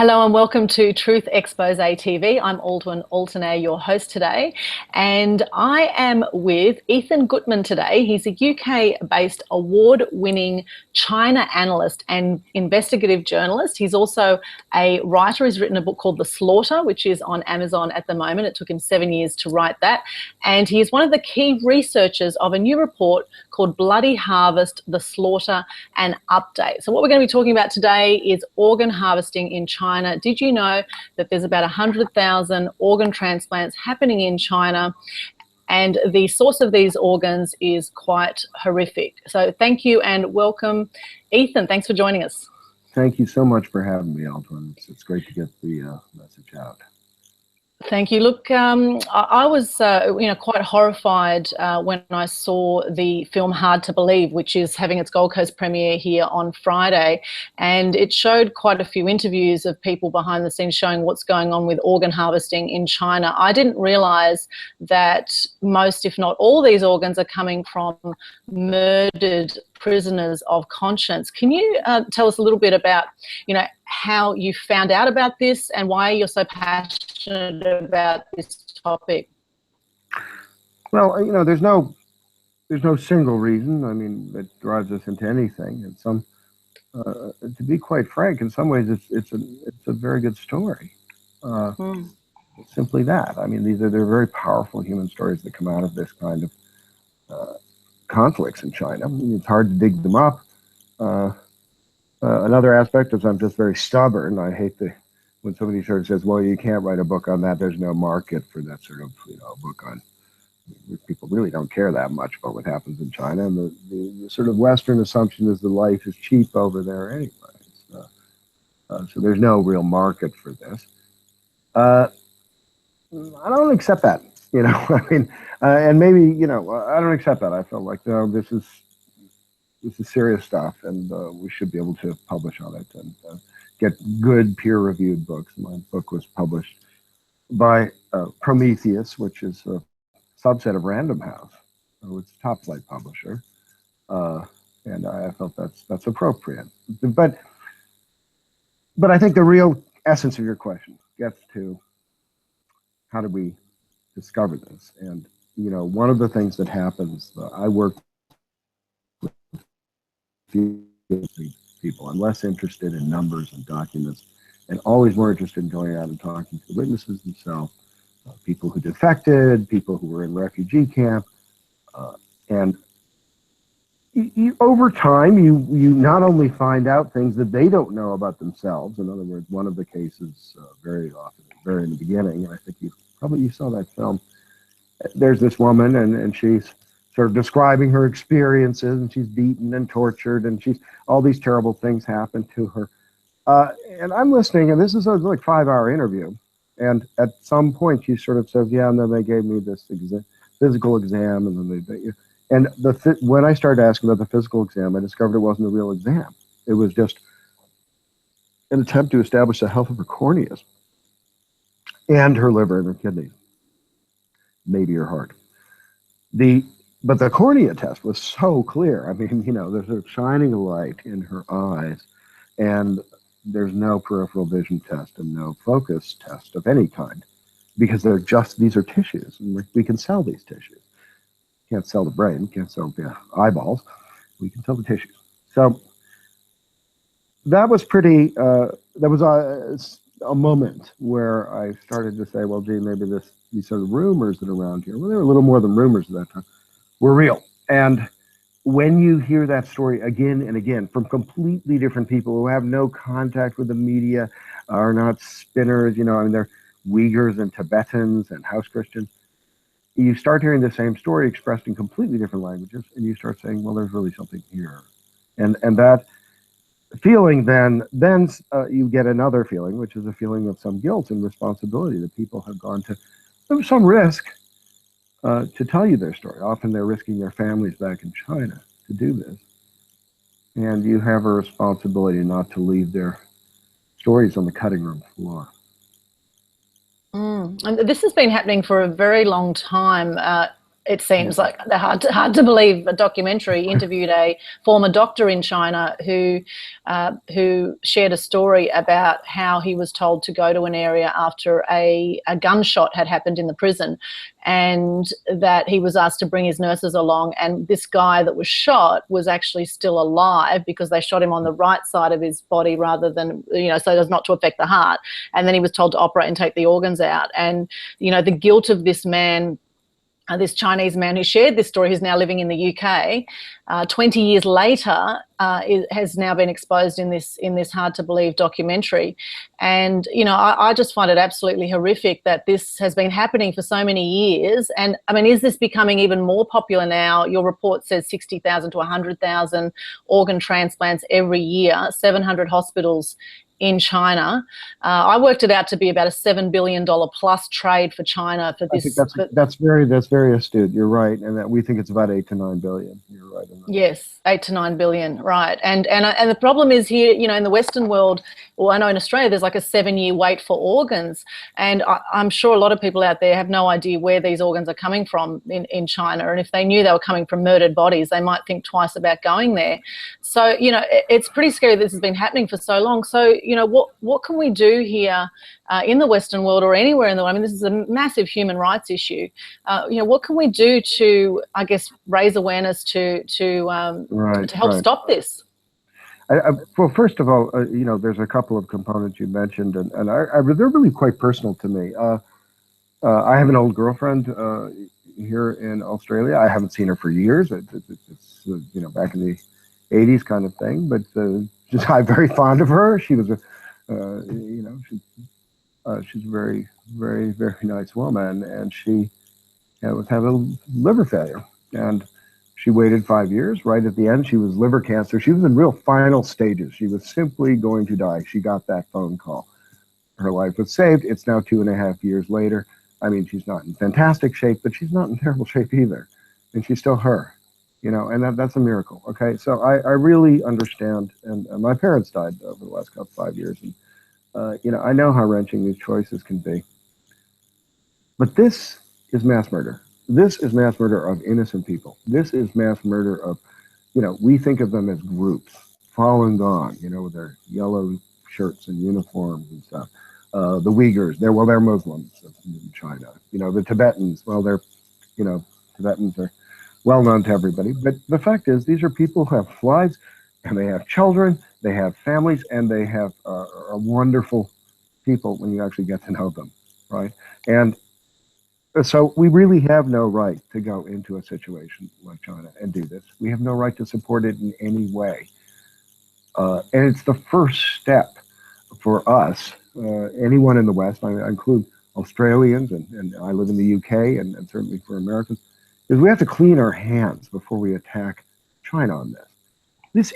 Hello and welcome to Truth Xpose TV. I'm Aldwyn Altuney, your host today, and I am with Ethan Gutmann today. He's a UK-based award-winning China analyst and investigative journalist. He's also a writer. He's written a book called The Slaughter, which is on Amazon at the moment. It took him 7 years to write that. And he is one of the key researchers of a new report called Bloody Harvest, The Slaughter and Update. So what we're going to be talking about today is organ harvesting in China. Did you know that there's about 100,000 organ transplants happening in China? And the source of these organs is quite horrific. So thank you and welcome, Ethan. Thanks for joining us. Thank you so much for having me, Aldwyn. It's great to get the message out. Thank you. Look, I was, quite horrified when I saw the film Hard to Believe, which is having its Gold Coast premiere here on Friday, and it showed quite a few interviews of people behind the scenes showing what's going on with organ harvesting in China. I didn't realise that most, if not all, these organs are coming from murdered prisoners of conscience. Can you tell us a little bit about, how you found out about this and why you're so passionate about this topic? Well, there's no single reason. I mean, that drives us into anything. And to be quite frank, in some ways, it's a very good story. Simply that. I mean, they're very powerful human stories that come out of this kind of conflicts in China. I mean, it's hard to dig them up. Another aspect is I'm just very stubborn. I hate when somebody sort of says, well, you can't write a book on that. There's no market for that sort of book on. People really don't care that much about what happens in China. And the sort of Western assumption is the life is cheap over there anyway. So there's no real market for this. I don't accept that, I mean, and maybe, I don't accept that. I felt like, no, this is serious stuff, and we should be able to publish on it and get good peer-reviewed books. My book was published by Prometheus, which is a subset of Random House, it's a top-flight publisher, and I felt that's appropriate. But I think the real essence of your question gets to how did we discover this? And one of the things that happens, I work with people. I'm less interested in numbers and documents, and always more interested in going out and talking to the witnesses themselves, people who defected, people who were in refugee camp, and over time, you not only find out things that they don't know about themselves. In other words, one of the cases very often, very in the beginning, and I think you saw that film. There's this woman, and she's sort of describing her experiences, and she's beaten and tortured, and all these terrible things happen to her. And I'm listening, and this is a like 5-hour interview. And at some point, she sort of says, "Yeah, and then they gave me this physical exam, and then when I started asking about the physical exam, I discovered it wasn't a real exam. It was just an attempt to establish the health of her corneas and her liver and her kidneys, maybe her heart. But the cornea test was so clear. I mean, there's a shining light in her eyes, and there's no peripheral vision test and no focus test of any kind, because these are tissues, and we can sell these tissues. Can't sell the brain, can't sell the eyeballs. We can sell the tissues. So that was a moment where I started to say, well, gee, maybe these sort of rumors that are around here, well, they were a little more than rumors at that time, were real. And when you hear that story again and again from completely different people who have no contact with the media, are not spinners, I mean, they're Uighurs and Tibetans and house Christians, you start hearing the same story expressed in completely different languages, and you start saying, well, there's really something here. And that feeling, then you get another feeling, which is a feeling of some guilt and responsibility that people have gone to some risk to tell you their story. Often they're risking their families back in China to do this. And you have a responsibility not to leave their stories on the cutting room floor. And this has been happening for a very long time. It seems like the hard to believe a documentary interviewed a former doctor in China who shared a story about how he was told to go to an area after a gunshot had happened in the prison, and that he was asked to bring his nurses along, and this guy that was shot was actually still alive because they shot him on the right side of his body rather than, so as not to affect the heart. And then he was told to operate and take the organs out. And, the guilt of this man, this Chinese man who shared this story, who's now living in the UK, 20 years later, has now been exposed in this hard to believe documentary. And I just find it absolutely horrific that this has been happening for so many years. And I mean, is this becoming even more popular now? Your report says 60,000 to 100,000 organ transplants every year, 700 hospitals in China. I worked it out to be about a $7 billion plus trade for China for this. I think that's very astute. You're right, and that we think it's about 8 to 9 billion. You're right. Yes, 8 to 9 billion, right? And the problem is here, in the Western world, or I know in Australia, there's like a 7-year wait for organs, and I'm sure a lot of people out there have no idea where these organs are coming from in China, and if they knew they were coming from murdered bodies, they might think twice about going there. So it's pretty scary that this has been happening for so long. So what can we do here in the Western world or anywhere in the world? I mean, this is a massive human rights issue. What can we do to, I guess, raise awareness to help stop this? Well, first of all, there's a couple of components you mentioned, and they're really quite personal to me. I have an old girlfriend here in Australia. I haven't seen her for years. It's back in the 80s kind of thing, but I'm very fond of her. She was she's a very, very, very nice woman, and she was having liver failure, and she waited 5 years. Right at the end, she was liver cancer. She was in real final stages. She was simply going to die. She got that phone call. Her life was saved. It's now 2.5 years later. I mean, she's not in fantastic shape, but she's not in terrible shape either, and she's still her. And that's a miracle. Okay, so I really understand, and my parents died over the last 5 years, and I know how wrenching these choices can be. But this is mass murder. This is mass murder of innocent people. This is mass murder of, we think of them as groups. Falun Gong, with their yellow shirts and uniforms and stuff. The Uighurs, they're Muslims in China. The Tibetans, Tibetans are well known to everybody. But the fact is, these are people who have lives, and they have children, they have families, and they have are wonderful people when you actually get to know them, right? And so we really have no right to go into a situation like China and do this. We have no right to support it in any way. And it's the first step for us, anyone in the West, I include Australians, and I live in the UK, and certainly for Americans, is we have to clean our hands before we attack China on this. This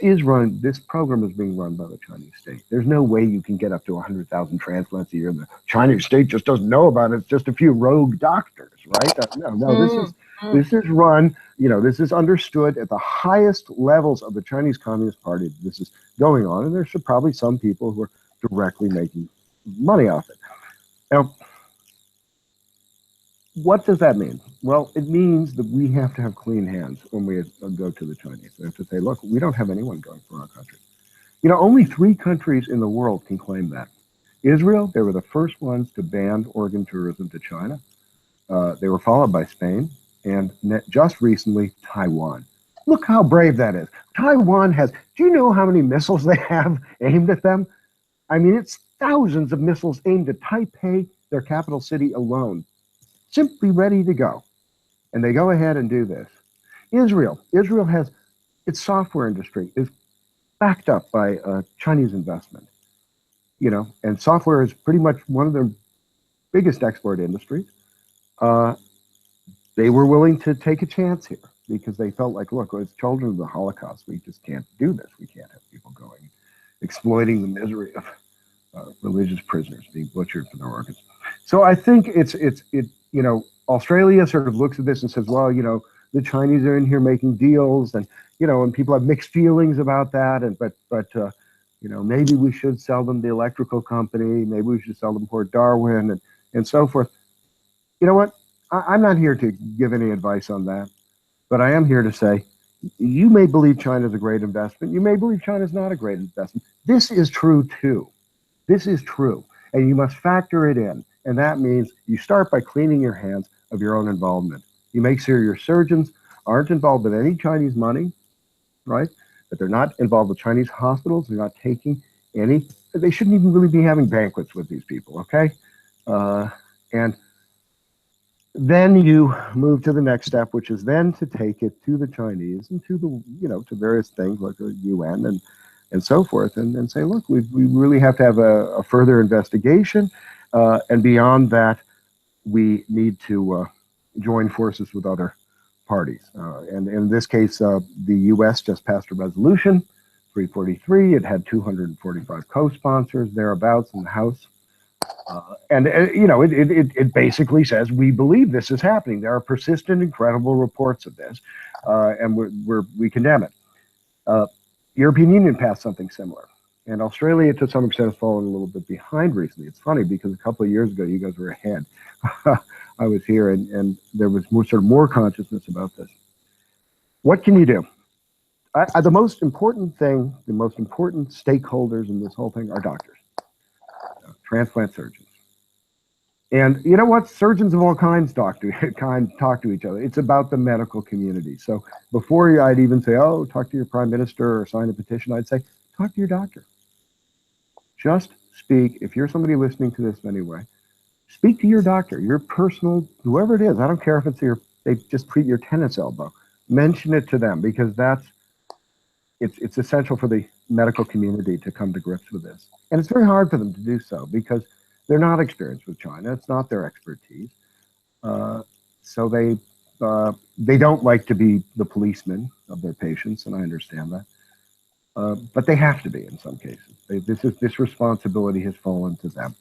program is being run by the Chinese state. There's no way you can get up to 100,000 transplants a year. The Chinese state just doesn't know about it. It's just a few rogue doctors, right? No, this is run, this is understood at the highest levels of the Chinese Communist Party. This is going on, and there's probably some people who are directly making money off it. Now, what does that mean? Well, it means that we have to have clean hands when we go to the Chinese. We have to say, look, we don't have anyone going for our country. Only 3 countries in the world can claim that. Israel, they were the first ones to ban organ tourism to China. They were followed by Spain, and just recently, Taiwan. Look how brave that is. Taiwan has, do you know how many missiles they have aimed at them? I mean, it's thousands of missiles aimed at Taipei, their capital city alone, simply ready to go. And they go ahead and do this. Israel has, its software industry is backed up by Chinese investment, and software is pretty much one of their biggest export industries. They were willing to take a chance here because they felt like, look, as children of the Holocaust, we just can't do this. We can't have people going, exploiting the misery of religious prisoners being butchered for their organs. So I think Australia sort of looks at this and says, well, the Chinese are in here making deals, and and people have mixed feelings about that, and but maybe we should sell them the electrical company, maybe we should sell them Port Darwin, and so forth. You know what? I'm not here to give any advice on that, but I am here to say, you may believe China is a great investment. You may believe China is not a great investment. This is true too. This is true. And you must factor it in. And that means you start by cleaning your hands of your own involvement. You make sure your surgeons aren't involved with any Chinese money, right? That they're not involved with Chinese hospitals. They're not taking any, they shouldn't even really be having banquets with these people, okay? And then you move to the next step, which is then to take it to the Chinese and to the, to various things like the UN and so forth, and say, look, we really have to have a further investigation, and beyond that, we need to join forces with other parties. And in this case, the U.S. just passed a resolution, 343. It had 245 co-sponsors thereabouts in the House. It basically says we believe this is happening. There are persistent, incredible reports of this, and we condemn it. European Union passed something similar, and Australia, to some extent, has fallen a little bit behind recently. It's funny because a couple of years ago, you guys were ahead. I was here, and there was more consciousness about this. What can you do? The most important thing, the most important stakeholders in this whole thing are doctors. Transplant surgeons. And you know what? Surgeons of all kinds talk to each other. It's about the medical community. So before I'd even say, oh, talk to your prime minister or sign a petition, I'd say, talk to your doctor. Just speak. If you're somebody listening to this anyway, speak to your doctor, your personal, whoever it is. I don't care if it's they just treat your tennis elbow. Mention it to them, because it's essential for the medical community to come to grips with this. And it's very hard for them to do so because they're not experienced with China. It's not their expertise. So they don't like to be the policeman of their patients, and I understand that. But they have to be in some cases. This responsibility has fallen to them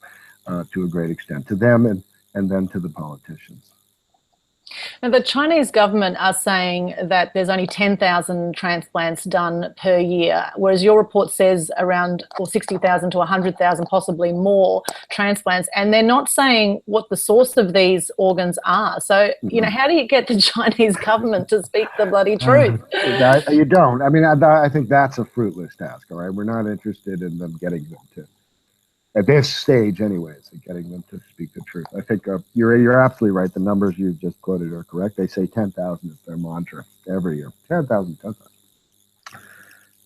to a great extent, to them and then to the politicians. Now, the Chinese government are saying that there's only 10,000 transplants done per year, whereas your report says around 60,000 to 100,000, possibly more transplants, and they're not saying what the source of these organs are. So, how do you get the Chinese government to speak the bloody truth? You don't. I mean, I think that's a fruitless task, all right? We're not interested in them getting them to, at this stage anyways, getting them to speak the truth. I think you're absolutely right. The numbers you just quoted are correct. They say 10,000 is their mantra every year. 10,000.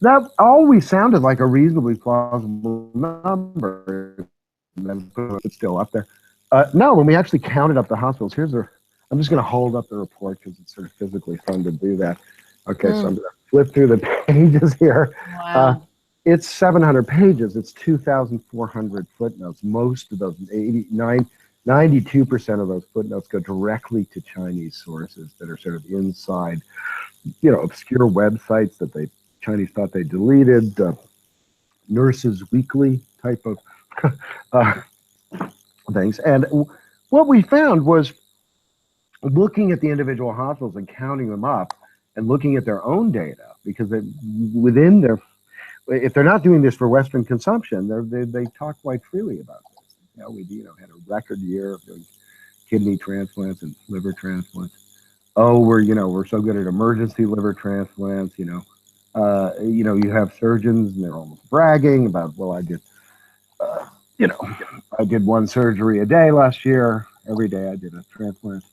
That always sounded like a reasonably plausible number. And then it's still up there. No, when we actually counted up the hospitals, I'm just going to hold up the report because it's sort of physically fun to do that. Okay, so I'm going to flip through the pages here. Wow. It's 700 pages. It's 2,400 footnotes. Most of those, 92% of those footnotes go directly to Chinese sources that are sort of inside, obscure websites that Chinese thought they deleted, Nurses Weekly type of things. And what we found was looking at the individual hospitals and counting them up and looking at their own data, because within their, if they're not doing this for Western consumption, they talk quite freely about this. We had a record year of doing kidney transplants and liver transplants. Oh, we're so good at emergency liver transplants. You have surgeons and they're almost bragging about, well, I did one surgery a day last year. Every day I did a transplant.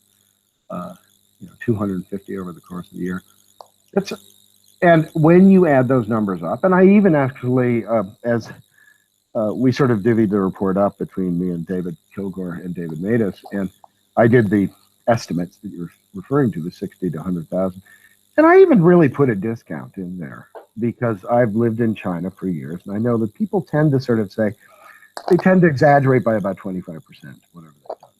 250 over the course of the year. And when you add those numbers up, and I even actually, as we sort of divvied the report up between me and David Kilgore and David Matus, and I did the estimates that you're referring to, the 60 to 100,000, and I even really put a discount in there because I've lived in China for years, and I know that people tend to sort of say, they tend to exaggerate by about 25%, whatever they've done.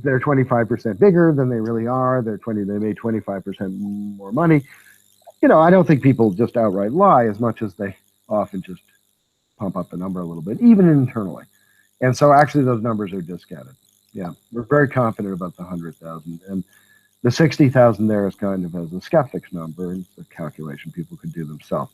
They're 25% bigger than they really are. They made 25% more money. I don't think people just outright lie as much as they often just pump up the number a little bit, even internally. And so actually those numbers are discounted. Yeah, we're very confident about the 100,000, and the 60,000 there is kind of as a skeptic's number, and it's a calculation people could do themselves.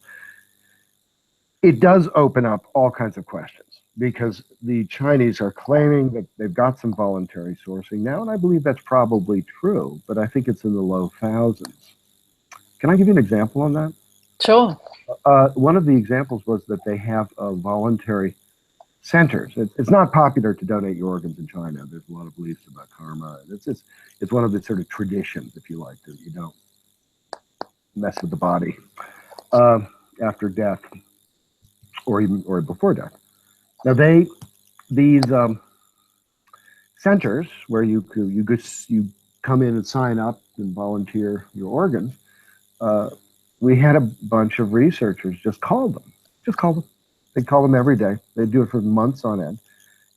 It does open up all kinds of questions, because the Chinese are claiming that they've got some voluntary sourcing now, and I believe that's probably true, but I think it's in the low thousands. Can I give you an example on that? Sure. One of the examples was that they have voluntary centers. It's not popular to donate your organs in China. There's a lot of beliefs about karma. It's one of the sort of traditions, if you like, that you don't mess with the body after death, or before death. Now these centers where you come in and sign up and volunteer your organs. We had a bunch of researchers just call them. They'd call them every day. They'd do it for months on end,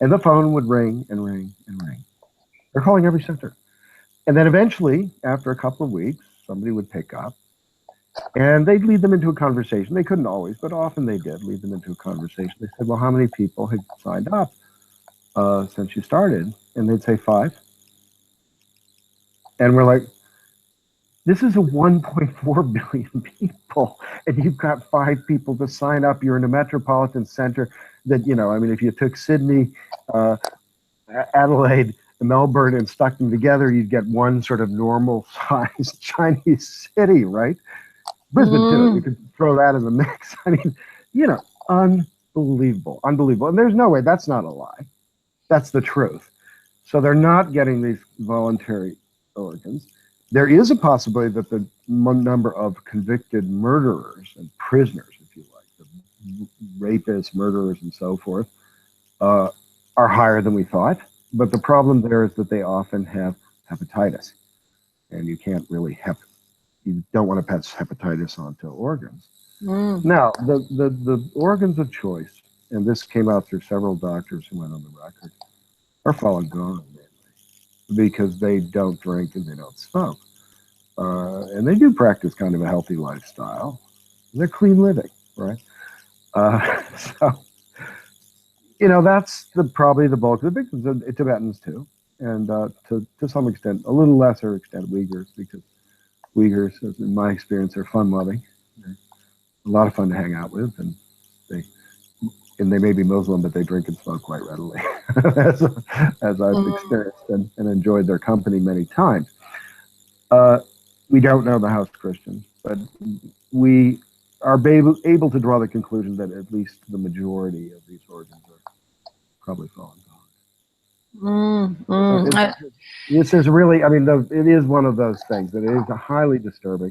and the phone would ring and ring and ring. They're calling every center, and then eventually, after a couple of weeks, somebody would pick up. And they'd lead them into a conversation. They couldn't always, but often they did lead them into a conversation. They said, well, how many people had signed up since you started? And they'd say 5. And we're like, this is a 1.4 billion people, and you've got 5 people to sign up. You're in a metropolitan center that, I mean, if you took Sydney, Adelaide, Melbourne, and stuck them together, you'd get one sort of normal-sized Chinese city, right? Brisbane too. You could throw that in the mix. I mean, unbelievable. And there's no way that's not a lie. That's the truth. So they're not getting these voluntary organs. There is a possibility that the number of convicted murderers and prisoners, if you like, the rapists, murderers, and so forth, are higher than we thought. But the problem there is that they often have hepatitis, and you can't really you don't want to pass hepatitis onto organs. Now, the organs of choice, and this came out through several doctors who went on the record, are Falun Gong, mainly, because they don't drink and they don't smoke. And they do practice kind of a healthy lifestyle. They're clean living, right? So, that's probably the bulk of the victims. The Tibetans too, and to some extent, a little lesser extent, Uighurs, because Uighurs, in my experience, are fun-loving. They're a lot of fun to hang out with, and they may be Muslim, but they drink and smoke quite readily, as I've experienced and enjoyed their company many times. We don't know the house Christians, but we are able to draw the conclusion that at least the majority of these organs are probably Falun Gong. This is really, I mean, it is one of those things that it is highly disturbing.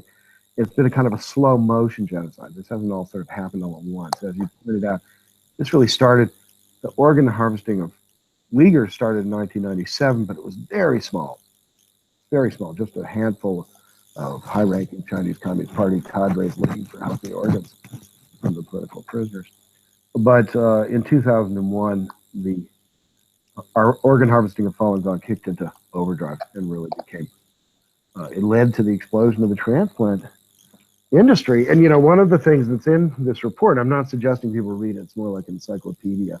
It's been a kind of a slow motion genocide. This hasn't all sort of happened all at once. As you pointed out, this really started, the organ harvesting of Uighurs started in 1997, but it was very small, just a handful of high-ranking Chinese Communist Party cadres looking for healthy organs from the political prisoners. But in 2001, our organ harvesting of Falun Gong kicked into overdrive and really became, it led to the explosion of the transplant industry. And, one of the things that's in this report, I'm not suggesting people read it, it's more like an encyclopedia.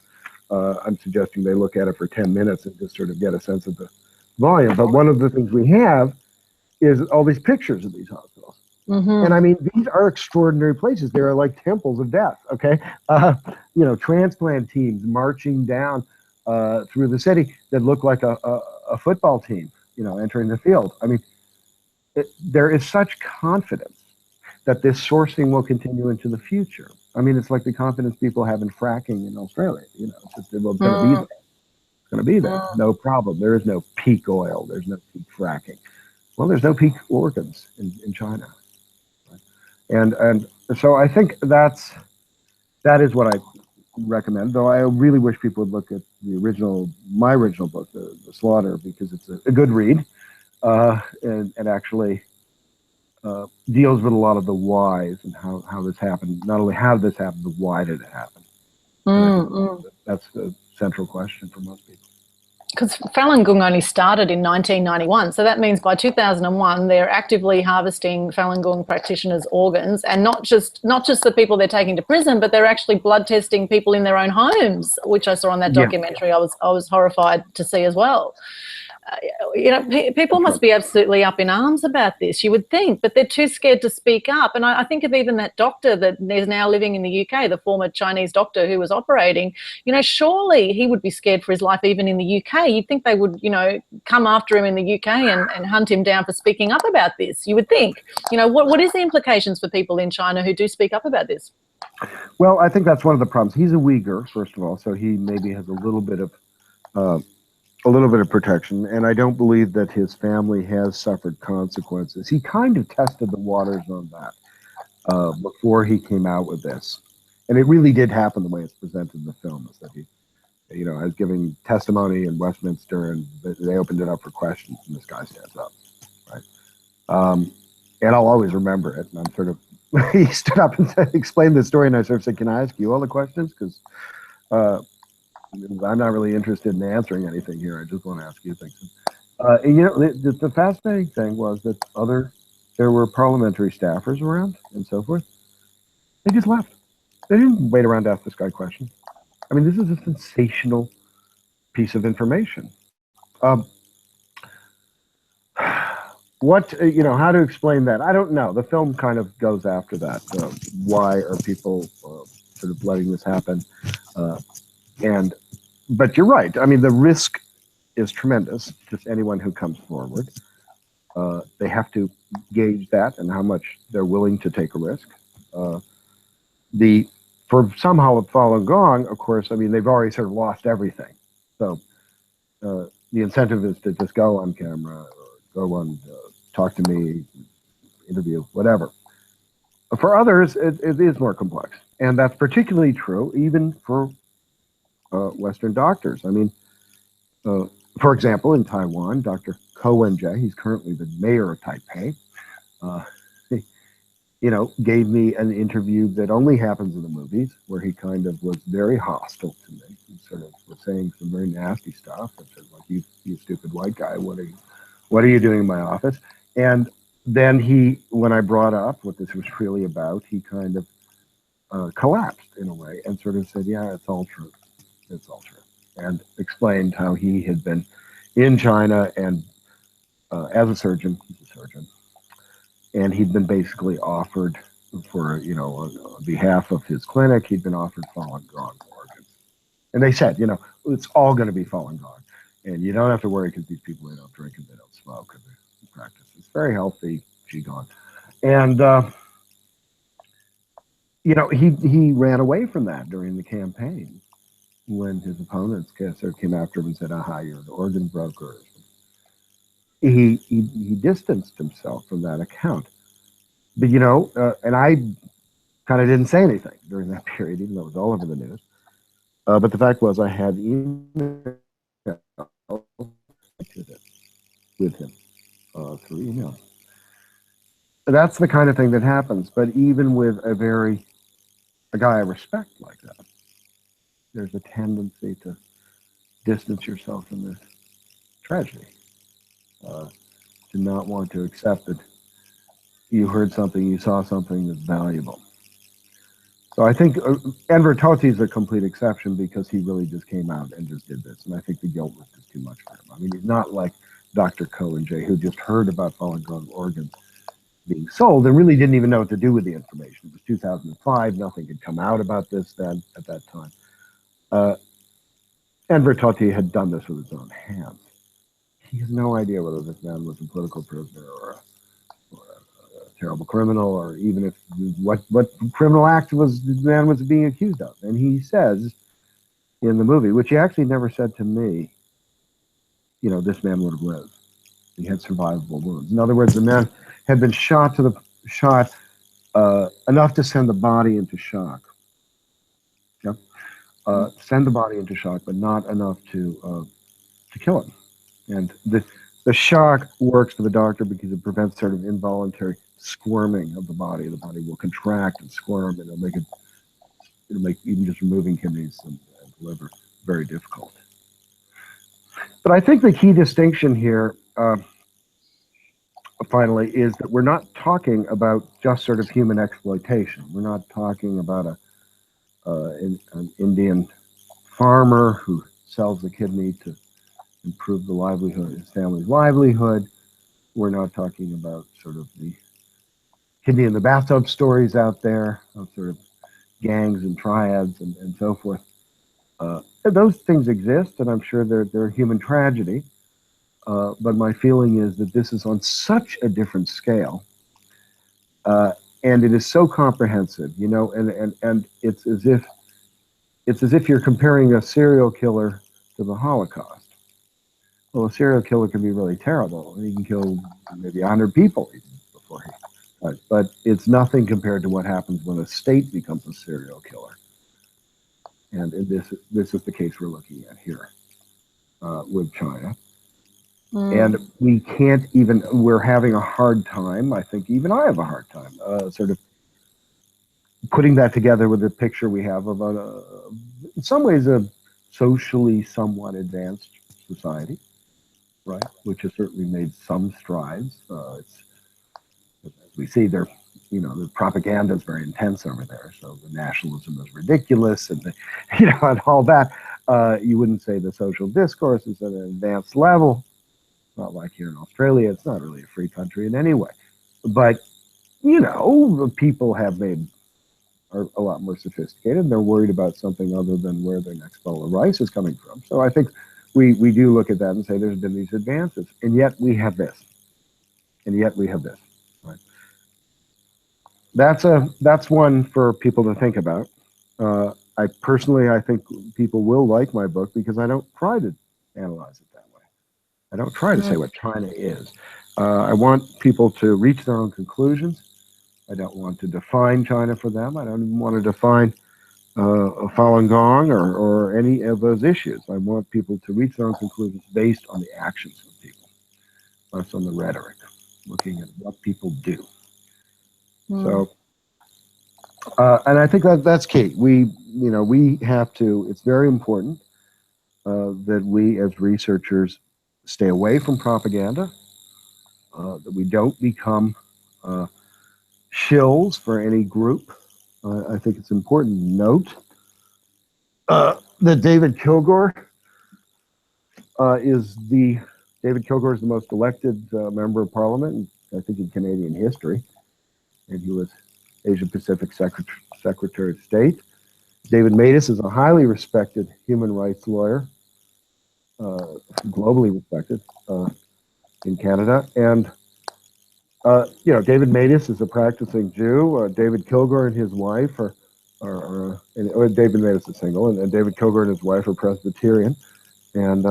I'm suggesting they look at it for 10 minutes and just sort of get a sense of the volume. But one of the things we have is all these pictures of these hospitals. And I mean, these are extraordinary places. They are like temples of death, okay? Transplant teams marching down through the city that look like a football team, entering the field. I mean, there is such confidence that this sourcing will continue into the future. I mean, it's like the confidence people have in fracking in Australia. It's just, it's going to be there. It's going to be there. No problem. There is no peak oil. There's no peak fracking. Well, there's no peak organs in China. Right? And so I think that is what I recommend, though I really wish people would look at my original book, The Slaughter, because it's a good read, and actually deals with a lot of the whys and how this happened. Not only how did this happen, but why did it happen? That's the central question for most people. Because Falun Gong only started in 1991, so that means by 2001 they're actively harvesting Falun Gong practitioners' organs, and not just the people they're taking to prison, but they're actually blood testing people in their own homes, which I saw on that documentary. I was horrified to see as well. People must be absolutely up in arms about this, you would think, but they're too scared to speak up. And I think of even that doctor that is now living in the UK, the former Chinese doctor who was operating, surely he would be scared for his life even in the UK. You'd think they would, come after him in the UK and hunt him down for speaking up about this, you would think. What is the implications for people in China who do speak up about this? Well, I think that's one of the problems. He's a Uighur, first of all, so he maybe has a little bit of protection, and I don't believe that his family has suffered consequences. He kind of tested the waters on that before he came out with this, and it really did happen the way it's presented in the film, is that he, I was giving testimony in Westminster, and they opened it up for questions, and this guy stands up, right? And I'll always remember it, and I'm sort of, he stood up and explained the story, and I sort of said, can I ask you all the questions? Because I'm not really interested in answering anything here. I just want to ask you things. And, the fascinating thing was that there were parliamentary staffers around and so forth. They just left. They didn't wait around to ask this guy questions. I mean, this is a sensational piece of information. How to explain that? I don't know. The film kind of goes after that. Why are people sort of letting this happen? But you're right. I mean, the risk is tremendous. Just anyone who comes forward, they have to gauge that and how much they're willing to take a risk. For somehow with Falun Gong, of course, I mean, they've already sort of lost everything. So the incentive is to just go on camera, or go on, talk to me, interview, whatever. For others, it is more complex, and that's particularly true even for Western doctors. I mean, for example, in Taiwan, Dr. Ko Wen-je, he's currently the mayor of Taipei, gave me an interview that only happens in the movies, where he kind of was very hostile to me. He sort of was saying some very nasty stuff, such as, like, you stupid white guy, what are you doing in my office? And then when I brought up what this was really about, he kind of collapsed in a way and sort of said, yeah, it's all true. It's all true. And explained how he had been in China and as a surgeon, he's a surgeon, and he'd been basically offered for, on behalf of his clinic, he'd been offered Falun Gong organs. And they said, it's all going to be Falun Gong. And you don't have to worry, because these people, they don't drink and they don't smoke and they practice. It's very healthy, Qigong. And, he ran away from that during the campaign when his opponents sort of came after him and said, aha, you're an organ broker. He distanced himself from that account. But, and I kind of didn't say anything during that period, even though it was all over the news. But the fact was, I had email with him through email. That's the kind of thing that happens. But even with a guy I respect like that, there's a tendency to distance yourself from this tragedy, to not want to accept that you heard something, you saw something that's valuable. So I think Enver Tohti is a complete exception, because he really just came out and just did this. And I think the guilt was just too much for him. I mean, he's not like Dr. Ko Wen-je, who just heard about Falun Gong organs being sold and really didn't even know what to do with the information. It was 2005. Nothing had come out about this then at that time. Enver Tohti had done this with his own hands. He has no idea whether this man was a political prisoner or a terrible criminal, or even if what criminal act the man was being accused of. And he says in the movie, which he actually never said to me, this man would have lived. He had survivable wounds. In other words, the man had been shot enough to send the body into shock. Yep. Send the body into shock, but not enough to kill him. And the shock works for the doctor because it prevents sort of involuntary squirming of the body. The body will contract and squirm, and it'll make even just removing kidneys and liver very difficult. But I think the key distinction here, finally, is that we're not talking about just sort of human exploitation. We're not talking about an Indian farmer who sells the kidney to improve the livelihood, his family's livelihood. We're not talking about sort of the kidney in the bathtub stories out there of sort of gangs and triads and so forth. Those things exist, and I'm sure they're human tragedy. But my feeling is that this is on such a different scale, and it is so comprehensive, you know, and it's as if you're comparing a serial killer to the Holocaust. Well, a serial killer can be really terrible. He can kill maybe 100 people even before he dies. But it's nothing compared to what happens when a state becomes a serial killer. And this is the case we're looking at here with China. And we can't even, we're having a hard time, I think even I have a hard time, sort of putting that together with the picture we have of, in some ways, a socially somewhat advanced society, right? Which has certainly made some strides. As we see, the propaganda is very intense over there. So the nationalism is ridiculous, and and all that. You wouldn't say the social discourse is at an advanced level. Not like here in Australia. It's not really a free country in any way. But people have are a lot more sophisticated. They're worried about something other than where their next bowl of rice is coming from. So I think we do look at that and say there's been these advances, and yet we have this, and yet we have this. Right? That's one for people to think about. I think people will like my book because I don't try to analyze it that way. I don't try to say what China is. I want people to reach their own conclusions. I don't want to define China for them. I don't even want to define Falun Gong or any of those issues. I want people to reach their own conclusions based on the actions of people, not on the rhetoric, looking at what people do. So, and I think that's key. We have to. It's very important that we, as researchers, stay away from propaganda. That we don't become shills for any group. I think it's important to note that David Kilgour is the most elected member of parliament, I think, in Canadian history, and he was Asia Pacific Secretary of State. David Matas is a highly respected human rights lawyer, globally respected in Canada, and David Matas is a practicing Jew. David Kilgour and his wife are David Matas is single, and David Kilgour and his wife are Presbyterian. And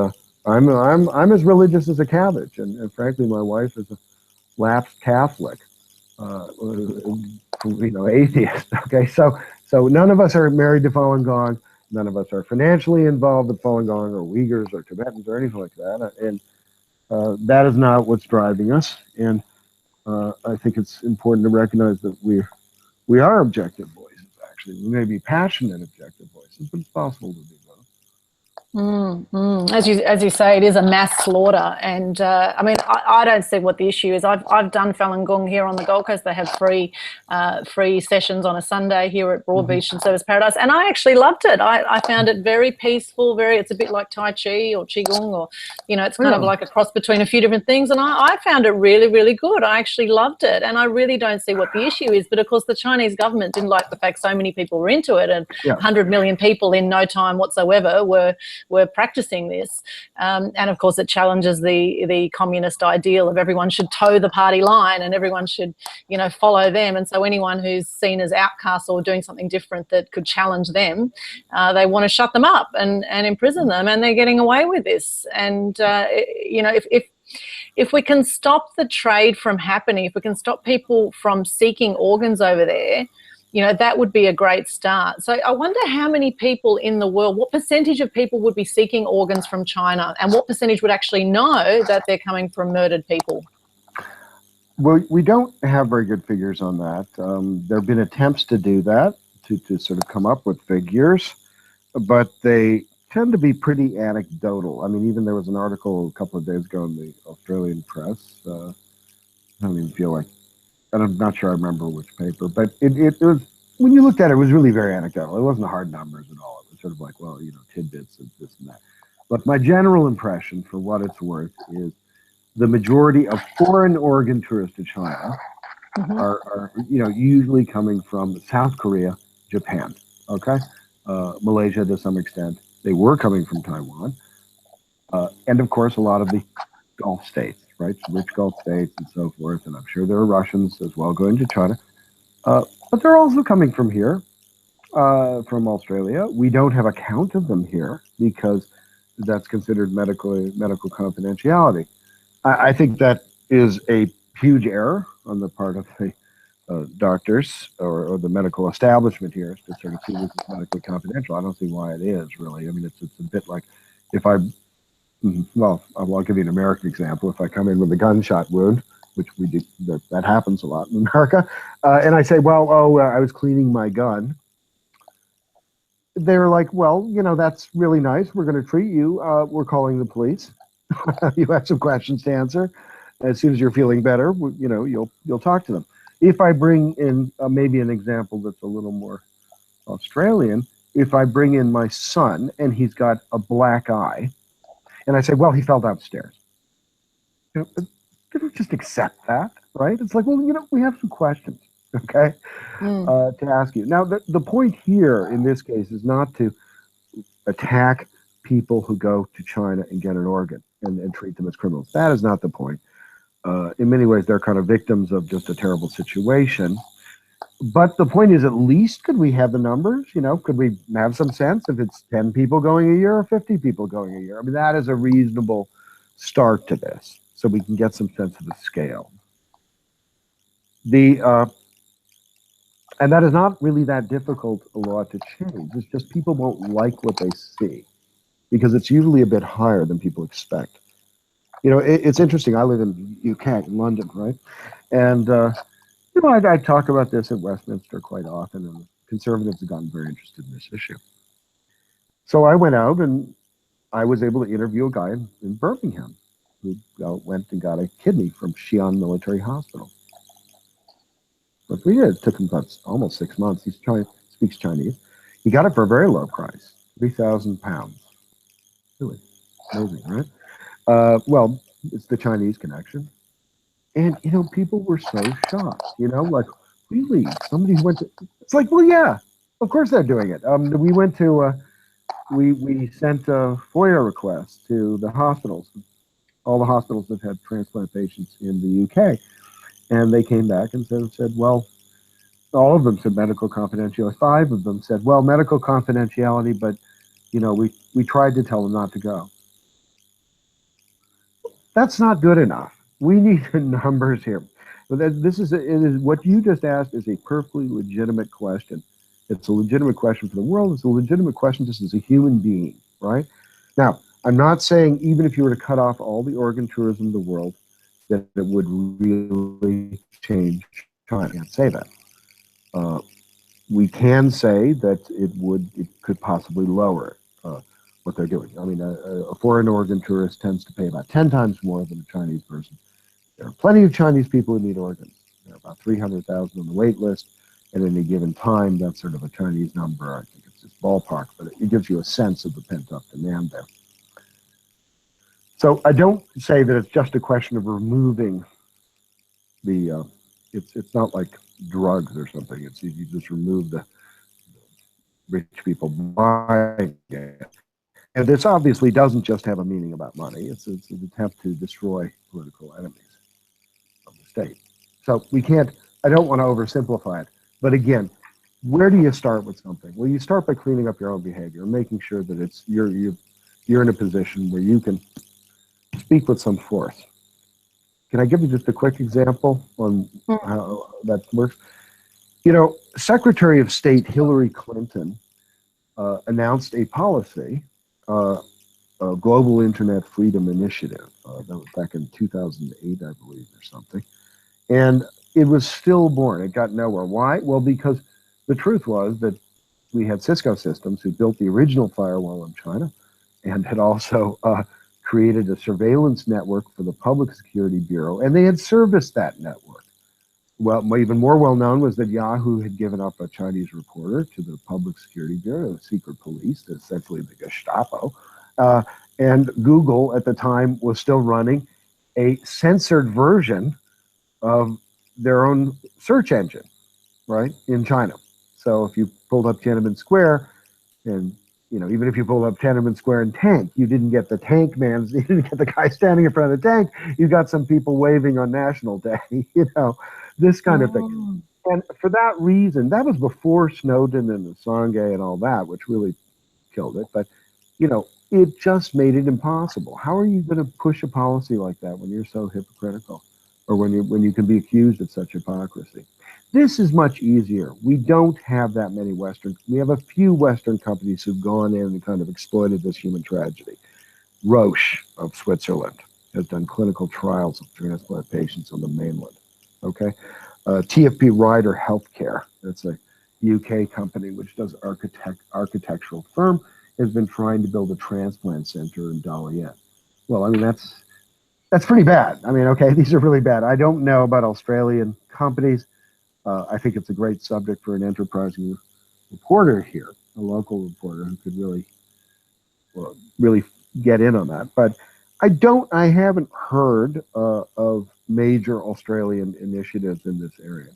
I'm as religious as a cabbage, and frankly, my wife is a lapsed Catholic, atheist. Okay, so none of us are married to Falun Gong. None of us are financially involved with Falun Gong or Uyghurs or Tibetans or anything like that. And that is not what's driving us. And I think it's important to recognize that we are objective voices. Actually, we may be passionate objective voices, but it's possible to do both. As you say, it is a mass slaughter, and I don't see what the issue is. I've done Falun Gong here on the Gold Coast. They have free sessions on a Sunday here at Broadbeach and Service Paradise, and I actually loved it. I found it very peaceful. It's a bit like Tai Chi or Qigong, or it's kind of like a cross between a few different things, and I found it really, really good. I actually loved it, and I really don't see what the issue is. But of course, the Chinese government didn't like the fact so many people were into it, and 100 million people in no time whatsoever were practicing this, and of course it challenges the communist ideal of everyone should toe the party line and everyone should follow them, and so anyone who's seen as outcasts or doing something different that could challenge them, they want to shut them up and imprison them, and they're getting away with this. And if we can stop the trade from happening, if we can stop people from seeking organs over there, that would be a great start. So I wonder how many people in the world, what percentage of people would be seeking organs from China, and what percentage would actually know that they're coming from murdered people? Well, we don't have very good figures on that. There have been attempts to do that, to sort of come up with figures, but they tend to be pretty anecdotal. I mean, even there was an article a couple of days ago in the Australian press. I don't even feel like, and I'm not sure I remember which paper, but it was, when you looked at it, it was really very anecdotal. It wasn't hard numbers at all. It was sort of like, well, tidbits of this and that. But my general impression, for what it's worth, is the majority of foreign organ tourists to China are usually coming from South Korea, Japan, okay, Malaysia to some extent. They were coming from Taiwan, and of course a lot of the Gulf states, right, rich Gulf states and so forth. And I'm sure there are Russians as well going to China, but they're also coming from here, from Australia. We don't have a count of them here because that's considered medical confidentiality. I think that is a huge error on the part of the doctors or the medical establishment here to sort of see this as medically confidential. I don't see why it is, really. I mean, it's a bit like if well, I'll give you an American example. If I come in with a gunshot wound, which we do, that happens a lot in America, and I say, well, I was cleaning my gun. They're like, well, that's really nice. We're going to treat you. We're calling the police. You have some questions to answer. As soon as you're feeling better, you'll talk to them. If I bring in maybe an example that's a little more Australian, if I bring in my son and he's got a black eye, and I say, well, he fell downstairs. They don't just accept that, right? It's like, well, we have some questions, okay, to ask you. Now, the point here in this case is not to attack people who go to China and get an organ and treat them as criminals. That is not the point. In many ways, they're kind of victims of just a terrible situation. But the point is, at least could we have the numbers? Could we have some sense if it's 10 people going a year or 50 people going a year? I mean, that is a reasonable start to this, so we can get some sense of the scale. And that is not really that difficult a lot to change. It's just people won't like what they see because it's usually a bit higher than people expect. It's interesting. I live in UK, in London, right? And I talk about this at Westminster quite often, and conservatives have gotten very interested in this issue. So I went out and I was able to interview a guy in Birmingham who went and got a kidney from Xi'an Military Hospital. But we did. It took him about almost 6 months. He speaks Chinese. He got it for a very low price, £3,000. Really amazing, right? Well, it's the Chinese connection. And, people were so shocked, like, really? Somebody went to, it's like, well, yeah, of course they're doing it. We went to, we sent a FOIA request to the hospitals, all the hospitals that had transplant patients in the UK. And they came back and said, well, all of them said medical confidentiality. 5 of them said, well, medical confidentiality, but, we tried to tell them not to go. That's not good enough. We need the numbers here. But this is what you just asked is a perfectly legitimate question. It's a legitimate question for the world. It's a legitimate question just as a human being, right? Now, I'm not saying even if you were to cut off all the organ tourism in the world, that it would really change China. I can't say that. We can say that it could possibly lower what they're doing. I mean, a foreign organ tourist tends to pay about 10 times more than a Chinese person. There are plenty of Chinese people who need organs. There are about 300,000 on the wait list. At any given time, that's sort of a Chinese number. I think it's just ballpark, but it gives you a sense of the pent-up demand there. So I don't say that it's just a question of removing the, it's not like drugs or something. It's you just remove the rich people buying it. And this obviously doesn't just have a meaning about money. It's an attempt to destroy political enemies of the state. So we can't, I don't want to oversimplify it. But again, where do you start with something? Well, you start by cleaning up your own behavior, making sure that it's you're in a position where you can speak with some force. Can I give you just a quick example on how that works? Secretary of State Hillary Clinton announced a policy, a Global Internet Freedom Initiative. That was back in 2008, I believe, or something. And it was stillborn. It got nowhere. Why? Well, because the truth was that we had Cisco Systems who built the original firewall in China and had also created a surveillance network for the Public Security Bureau, and they had serviced that network. Well, even more well-known was that Yahoo had given up a Chinese reporter to the Public Security Bureau, the secret police, essentially the Gestapo, And Google at the time was still running a censored version of their own search engine, right, in China. So if you pulled up Tiananmen Square, and even if you pulled up Tiananmen Square in tank, you didn't get the tank man, you didn't get the guy standing in front of the tank, you got some people waving on National Day, this kind of thing. And for that reason, that was before Snowden and the Assange and all that, which really killed it. But, it just made it impossible. How are you going to push a policy like that when you're so hypocritical, or when you can be accused of such hypocrisy? This is much easier. We don't have that many we have a few Western companies who've gone in and kind of exploited this human tragedy. Roche of Switzerland has done clinical trials of transplant patients on the mainland. Okay. TFP Ryder Healthcare, that's a UK company which does architectural firm, has been trying to build a transplant center in Dalian. Well, I mean, that's pretty bad. I mean, okay, these are really bad. I don't know about Australian companies. I think it's a great subject for an enterprising reporter here, a local reporter who could really get in on that. But I haven't heard of major Australian initiatives in this area.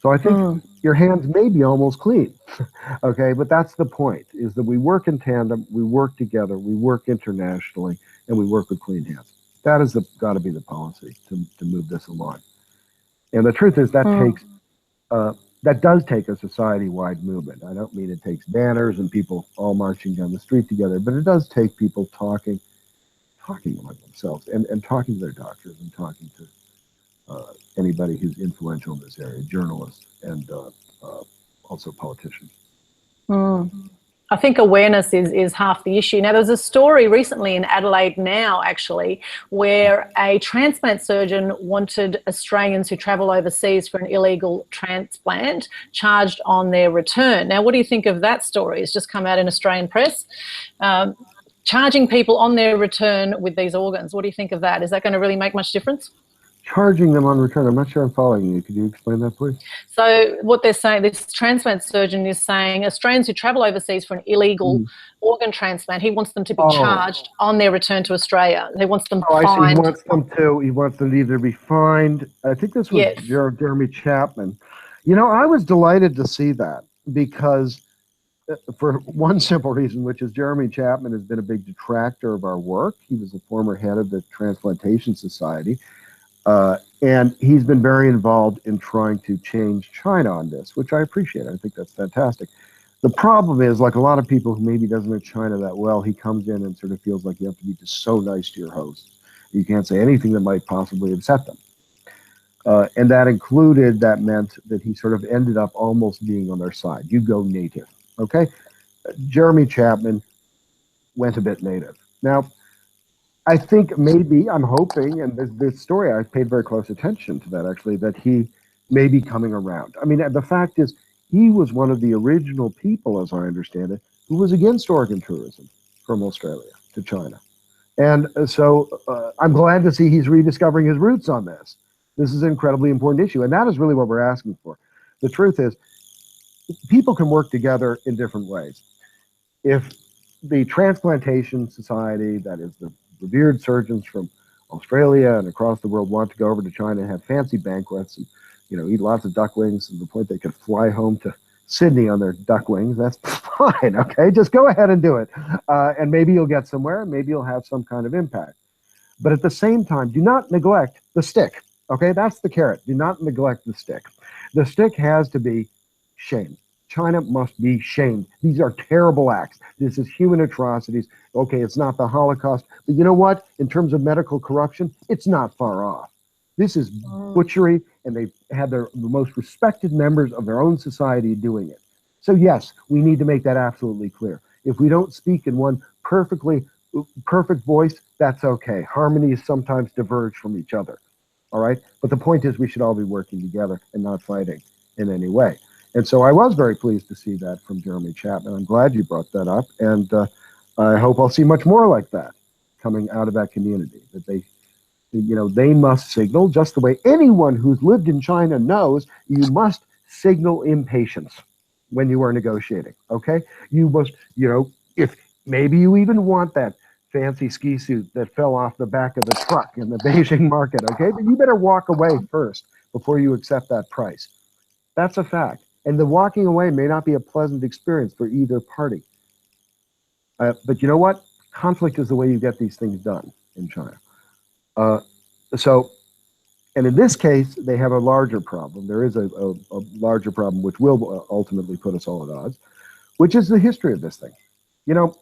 So I think your hands may be almost clean, okay? But that's the point, is that we work in tandem, we work together, we work internationally, and we work with clean hands. That is got to be the policy to move this along. And the truth is that does take a society-wide movement. I don't mean it takes banners and people all marching down the street together, but it does take people talking among themselves and talking to their doctors and talking to anybody who's influential in this area, journalists and also politicians. I think awareness is half the issue. Now, there was a story recently in Adelaide Now, actually, where a transplant surgeon wanted Australians who travel overseas for an illegal transplant charged on their return. Now, what do you think of that story? It's just come out in Australian press. Charging people on their return with these organs. What do you think of that? Is that going to really make much difference? Charging them on return. I'm not sure I'm following you. Could you explain that, please? So what they're saying, this transplant surgeon is saying Australians who travel overseas for an illegal organ transplant, he wants them to be charged on their return to Australia. He wants them fined. He wants them to either be fined. I think this was Jeremy Chapman. I was delighted to see that, because for one simple reason, which is Jeremy Chapman has been a big detractor of our work. He was the former head of the Transplantation Society. And he's been very involved in trying to change China on this, which I appreciate. I think that's fantastic. The problem is, like a lot of people who maybe doesn't know China that well, he comes in and sort of feels like you have to be just so nice to your hosts. You can't say anything that might possibly upset them. And that meant that he sort of ended up almost being on their side. You go native, okay? Jeremy Chapman went a bit native. Now, I think I'm hoping, and this story, I paid very close attention to that, actually, that he may be coming around. I mean, the fact is, he was one of the original people, as I understand it, who was against organ tourism from Australia to China. And so I'm glad to see he's rediscovering his roots on this. This is an incredibly important issue, and that is really what we're asking for. The truth is, people can work together in different ways. If the Transplantation Society, that is the revered surgeons from Australia and across the world, want to go over to China and have fancy banquets and eat lots of duck wings to the point they could fly home to Sydney on their duck wings, that's fine, okay? Just go ahead and do it. And maybe you'll get somewhere, maybe you'll have some kind of impact. But at the same time, do not neglect the stick, okay? That's the carrot. Do not neglect the stick. The stick has to be shame. China must be shamed. These are terrible acts. This is human atrocities. Okay, it's not the Holocaust, but you know what? In terms of medical corruption, it's not far off. This is butchery, and they've had the most respected members of their own society doing it. So yes, we need to make that absolutely clear. If we don't speak in one perfect voice, that's okay. Harmonies sometimes diverge from each other, all right? But the point is we should all be working together and not fighting in any way. And so I was very pleased to see that from Jeremy Chapman. I'm glad you brought that up, and I hope I'll see much more like that coming out of that community, that they must signal, just the way anyone who's lived in China knows, you must signal impatience when you are negotiating, okay? You must, if Maybe you even want that fancy ski suit that fell off the back of the truck in the Beijing market, okay? But you better walk away first before you accept that price. That's a fact. And the walking away may not be a pleasant experience for either party. But you know what? Conflict is the way you get these things done in China. And in this case, they have a larger problem. There is a larger problem which will ultimately put us all at odds, which is the history of this thing. You know,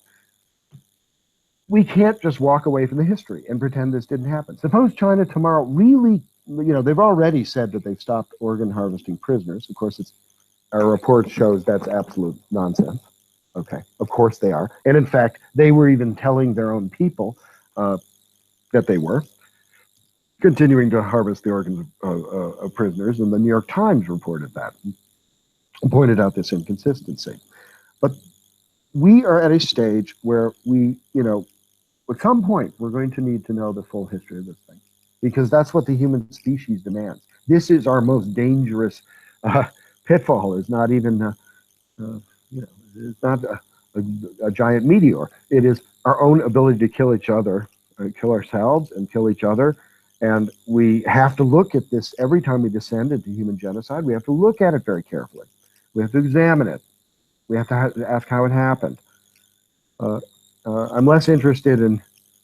we can't just walk away from the history and pretend this didn't happen. Suppose China tomorrow really, you know, they've already said that they've stopped organ harvesting prisoners. Of course, our report shows that's absolute nonsense. Okay, of course they are. And in fact, they were even telling their own people that they were continuing to harvest the organs of prisoners, and the New York Times reported that and pointed out this inconsistency. But we are at a stage where we, you know, at some point, we're going to need to know the full history of this thing, because that's what the human species demands. This is our most dangerous pitfall. It's not even, you know, it's not a giant meteor. It is our own ability to kill each other, kill ourselves and kill each other. And we have to look at this every time we descend into human genocide. We have to look at it very carefully. We have to examine it. We have to ask how it happened. I'm less interested in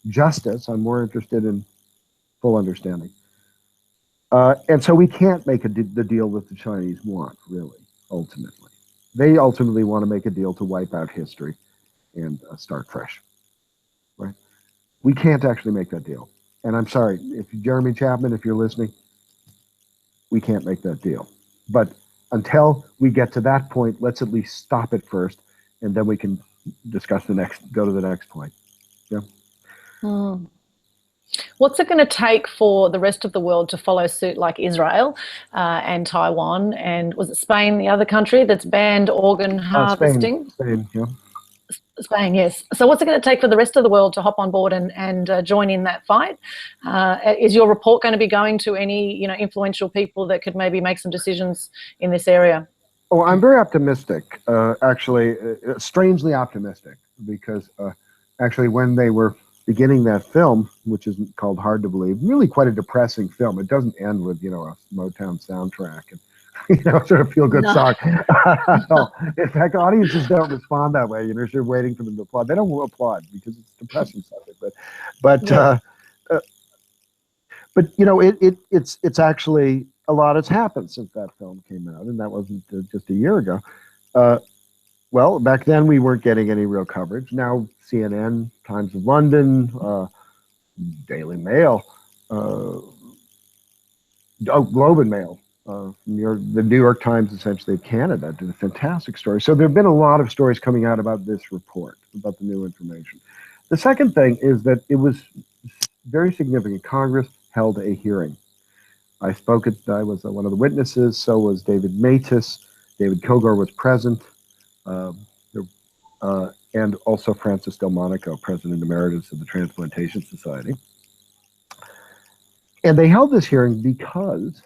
justice. I'm more interested in full understanding. And so we can't make the deal that the Chinese want, really, ultimately. They ultimately want to make a deal to wipe out history and start fresh, right? We can't actually make that deal. And I'm sorry, if Jeremy Chapman, if you're listening, we can't make that deal. But until we get to that point, let's at least stop it first, and then we can discuss go to the next point. Yeah. What's it going to take for the rest of the world to follow suit, like Israel and Taiwan, and was it Spain, the other country that's banned organ harvesting? Spain, yeah. Spain, yes. So what's it going to take for the rest of the world to hop on board and join in that fight? Is your report going to be going to any, you know, influential people that could maybe make some decisions in this area? Oh, I'm very optimistic, actually, strangely optimistic, because actually when they were beginning that film, which is called Hard to Believe, really quite a depressing film. It doesn't end with, you know, a Motown soundtrack and, you know, sort of feel good song. No. In fact, audiences don't respond that way. You know, you're waiting for them to applaud. They don't applaud because it's a depressing subject. But you know, it's actually, a lot has happened since that film came out, and that wasn't just a year ago. Well, back then we weren't getting any real coverage. Now CNN, Times of London, Daily Mail, Globe and Mail, the New York Times, essentially, of Canada, did a fantastic story. So there have been a lot of stories coming out about this report, about the new information. The second thing is that it was very significant. Congress held a hearing. I was one of the witnesses, so was David Matis. David Kilgore was present, and also Francis Delmonico, President Emeritus of the Transplantation Society. And they held this hearing because,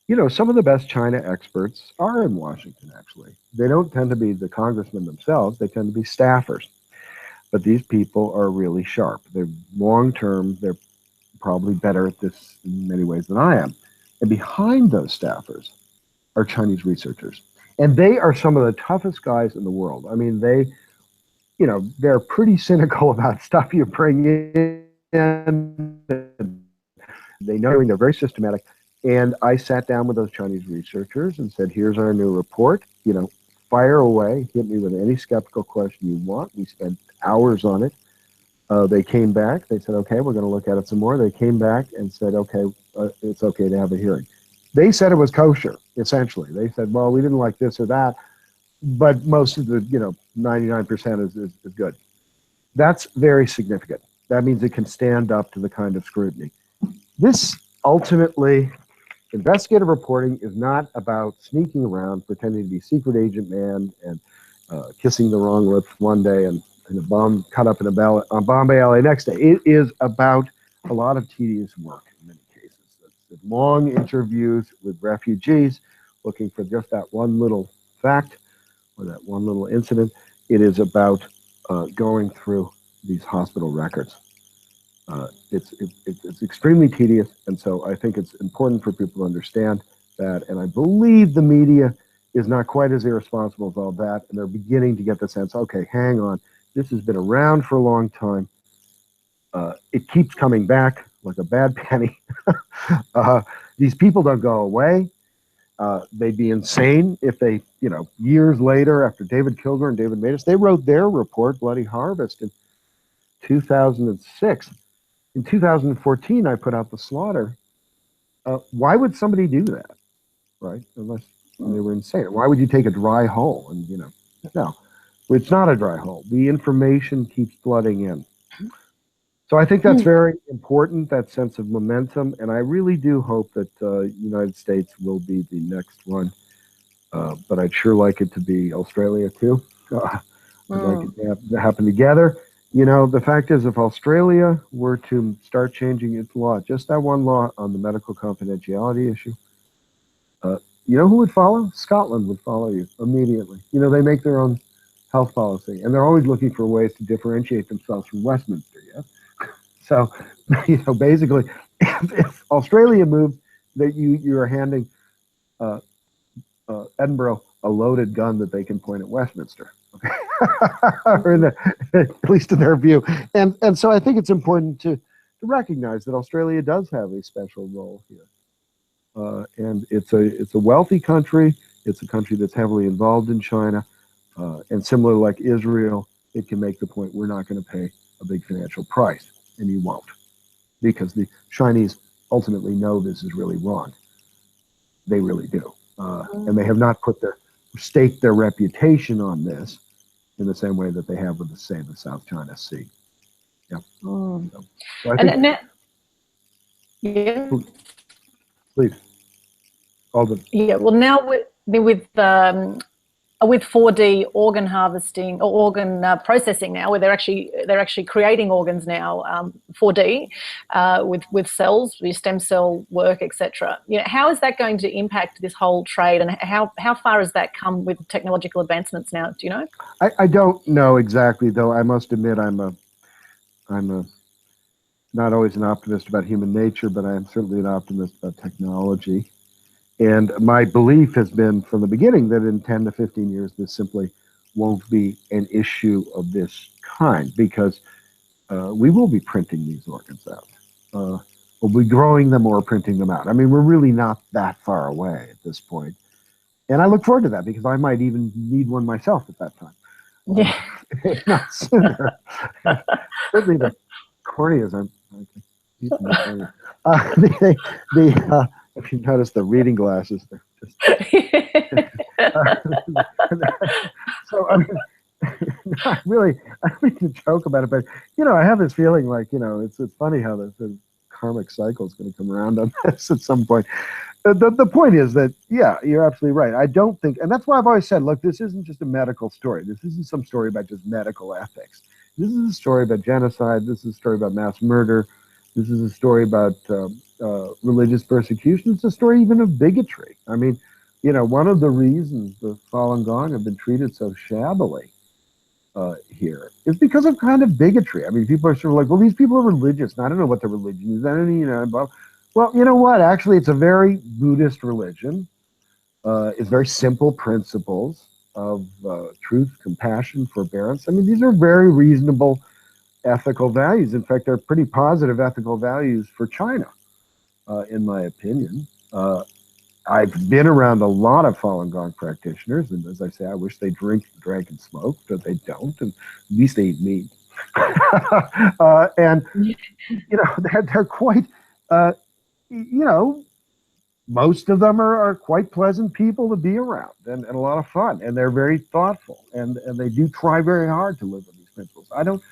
you know, some of the best China experts are in Washington, actually. They don't tend to be the congressmen themselves, they tend to be staffers. But these people are really sharp. They're long-term, they're probably better at this in many ways than I am. And behind those staffers are Chinese researchers. And they are some of the toughest guys in the world. I mean, you know, they're pretty cynical about stuff you bring in. They know they're very systematic. And I sat down with those Chinese researchers and said, here's our new report, you know, fire away, hit me with any skeptical question you want. We spent hours on it. They came back, they said, okay, we're going to look at it some more. They came back and said, okay, it's okay to have a hearing. They said it was kosher, essentially. They said, well, we didn't like this or that, but most of the, you know, 99% is good. That's very significant. That means it can stand up to the kind of scrutiny. This ultimately, investigative reporting is not about sneaking around, pretending to be secret agent man and kissing the wrong lips one day and a bomb cut up in a Bombay alley next day. It is about a lot of tedious work in many cases. It's long interviews with refugees looking for just that one little fact or that one little incident. It is about going through these hospital records. It's extremely tedious, and so I think it's important for people to understand that, and I believe the media is not quite as irresponsible as all that, and they're beginning to get the sense, okay, hang on, this has been around for a long time. It keeps coming back like a bad penny. These people don't go away. They'd be insane if they, years later, after David Kilgour and David Matus, they wrote their report, Bloody Harvest, in 2006. In 2014, I put out The Slaughter. Why would somebody do that, right? Unless they were insane. Why would you take a dry hole? And, no, it's not a dry hole. The information keeps flooding in. So I think that's very important, that sense of momentum. And I really do hope that United States will be the next one. But I'd sure like it to be Australia, too. I'd like it to happen together. The fact is, if Australia were to start changing its law, just that one law on the medical confidentiality issue, you know who would follow? Scotland would follow you immediately. They make their own health policy, and they're always looking for ways to differentiate themselves from Westminster, yes? So, basically, if Australia moved, that you are handing Edinburgh a loaded gun that they can point at Westminster, okay? Or at least in their view. And so I think it's important to recognize that Australia does have a special role here. And it's a wealthy country. It's a country that's heavily involved in China. And similar like Israel, it can make the point, we're not going to pay a big financial price. And you won't. Because the Chinese ultimately know this is really wrong. They really do. And they have not staked their reputation on this in the same way that they have with, the South China Sea. Yeah. So I think, now, yeah. Please. Aldwyn. Yeah. Well, now with 4D organ harvesting or organ processing now, where they're actually creating organs now, 4D with cells, with stem cell work, etc. How is that going to impact this whole trade, and how far has that come with technological advancements now? Do you know? I don't know exactly, though. I must admit I'm not always an optimist about human nature, but I am certainly an optimist about technology. And my belief has been from the beginning that in 10 to 15 years, this simply won't be an issue of this kind, because we will be printing these organs out. We'll be growing them or printing them out. I mean, we're really not that far away at this point. And I look forward to that, because I might even need one myself at that time. Yeah. If not sooner. Certainly the corneas are... if you notice the reading glasses, they're just... So, I mean, I don't mean to joke about it, but, I have this feeling like, it's funny how the karmic cycle is going to come around on this at some point. The point is that, yeah, you're absolutely right. I don't think, and that's why I've always said, look, this isn't just a medical story. This isn't some story about just medical ethics. This is a story about genocide. This is a story about mass murder. This is a story about religious persecution. It's a story even of bigotry. I mean, one of the reasons the Falun Gong have been treated so shabbily here is because of kind of bigotry. I mean, people are sort of like, well, these people are religious, and I don't know what their religion is. I don't, well, you know what? Actually, it's a very Buddhist religion. It's very simple principles of truth, compassion, forbearance. I mean, these are very reasonable ethical values. In fact, they're pretty positive ethical values for China, in my opinion. I've been around a lot of Falun Gong practitioners, and as I say, I wish they drank and smoked, but they don't, and at least they eat meat. And, they're quite, most of them are quite pleasant people to be around, and a lot of fun, and they're very thoughtful, and they do try very hard to live with these principles. I don't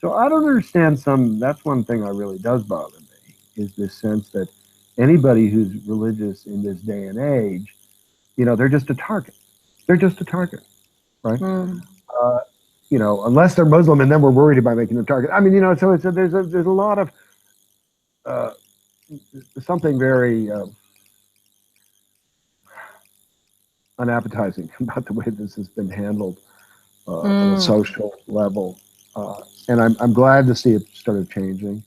understand that's one thing that really does bother me, is this sense that anybody who's religious in this day and age, they're just a target. They're just a target, right? Unless they're Muslim, and then we're worried about making them a target. I mean, so there's a lot of something very unappetizing about the way this has been handled on a social level. And I'm glad to see it started changing.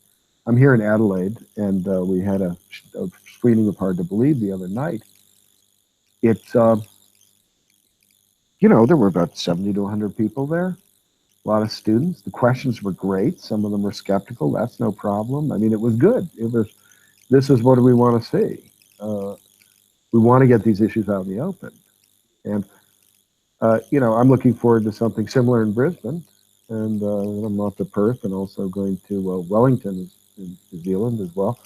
I'm here in Adelaide, and we had a screening of Hard to Believe the other night. It's, you know, there were about 70 to 100 people there, a lot of students. The questions were great. Some of them were skeptical. That's no problem. I mean, it was good. It was, this is what we want to see. We want to get these issues out in the open. And, you know, I'm looking forward to something similar in Brisbane. And I'm off to Perth and also going to Wellington in New Zealand as well.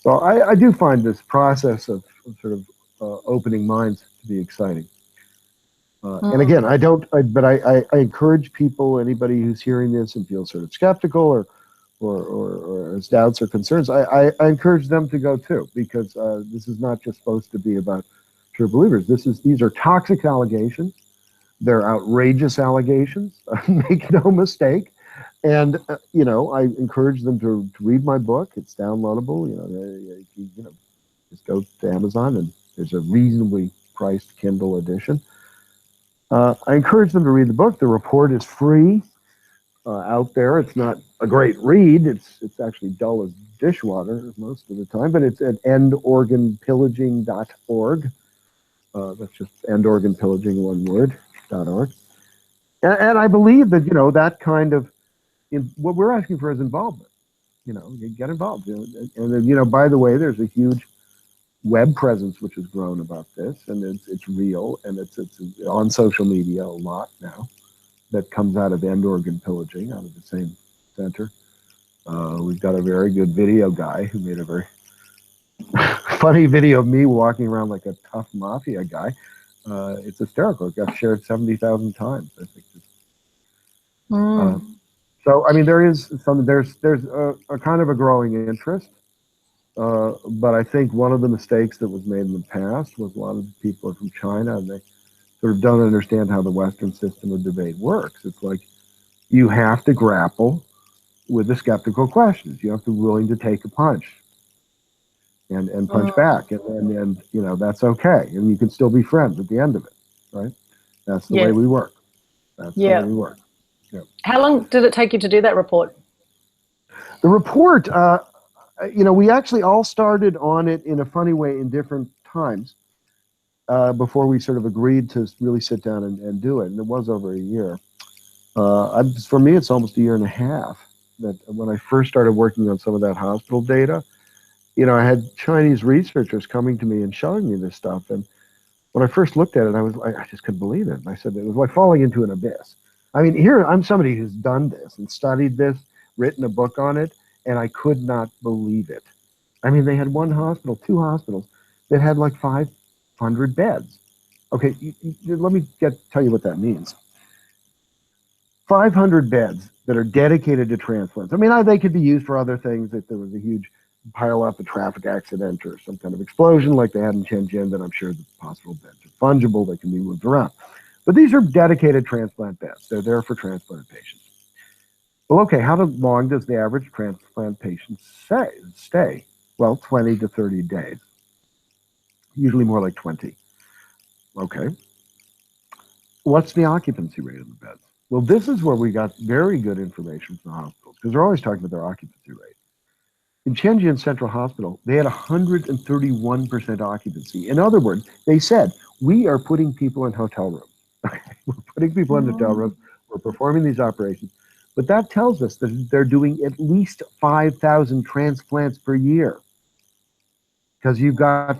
So I do find this process of sort of opening minds to be exciting. And again, I encourage people, anybody who's hearing this and feels sort of skeptical or has doubts or concerns, I encourage them to go too, because this is not just supposed to be about true believers. These are toxic allegations. They're outrageous allegations. Make no mistake. And you know, I encourage them to read my book. It's downloadable. You know, just go to Amazon and there's a reasonably priced Kindle edition. I encourage them to read the book. The report is free out there. It's not a great read. It's actually dull as dishwater most of the time, but it's at endorganpillaging.org. That's just endorganpillaging, one word, .org. And I believe that, you know, that kind of, what we're asking for is involvement. You know, you get involved. You know, and then, you know, by the way, there's a huge web presence which has grown about this, and it's real, and it's on social media a lot now. That comes out of End Organ Pillaging, out of the same center. We've got a very good video guy who made a very funny video of me walking around like a tough mafia guy. It's hysterical. It got shared 70,000 times, I think. So I mean, there's a kind of a growing interest. But I think one of the mistakes that was made in the past was a lot of the people are from China, and they sort of don't understand how the Western system of debate works. It's like you have to grapple with the skeptical questions. You have to be willing to take a punch and punch back, and you know, that's okay, and you can still be friends at the end of it, right? That's the way we work. That's the way we work. Yeah. How long did it take you to do that report? The report, you know, we actually all started on it in a funny way in different times before we sort of agreed to really sit down and do it. And it was over a year. For me, it's almost a year and a half. That when I first started working on some of that hospital data, you know, I had Chinese researchers coming to me and showing me this stuff. And when I first looked at it, I just couldn't believe it. And I said, it was like falling into an abyss. I mean, here, I'm somebody who's done this and studied this, written a book on it, and I could not believe it. I mean, they had two hospitals that had like 500 beds. Okay, let me tell you what that means. 500 beds that are dedicated to transplants. I mean, they could be used for other things if there was a huge pile up, a traffic accident or some kind of explosion like they had in Shenzhen, then I'm sure the hospital beds are fungible, they can be moved around. But these are dedicated transplant beds. They're there for transplant patients. Well, okay, how long does the average transplant patient stay? Well, 20 to 30 days. Usually more like 20. Okay. What's the occupancy rate of the beds? Well, this is where we got very good information from the hospitals, because they're always talking about their occupancy rate. In Shenzhen Central Hospital, they had 131% occupancy. In other words, they said, we are putting people in hotel rooms. Okay, we're putting people in hotel rooms. We're performing these operations. But that tells us that they're doing at least 5,000 transplants per year. Because you've got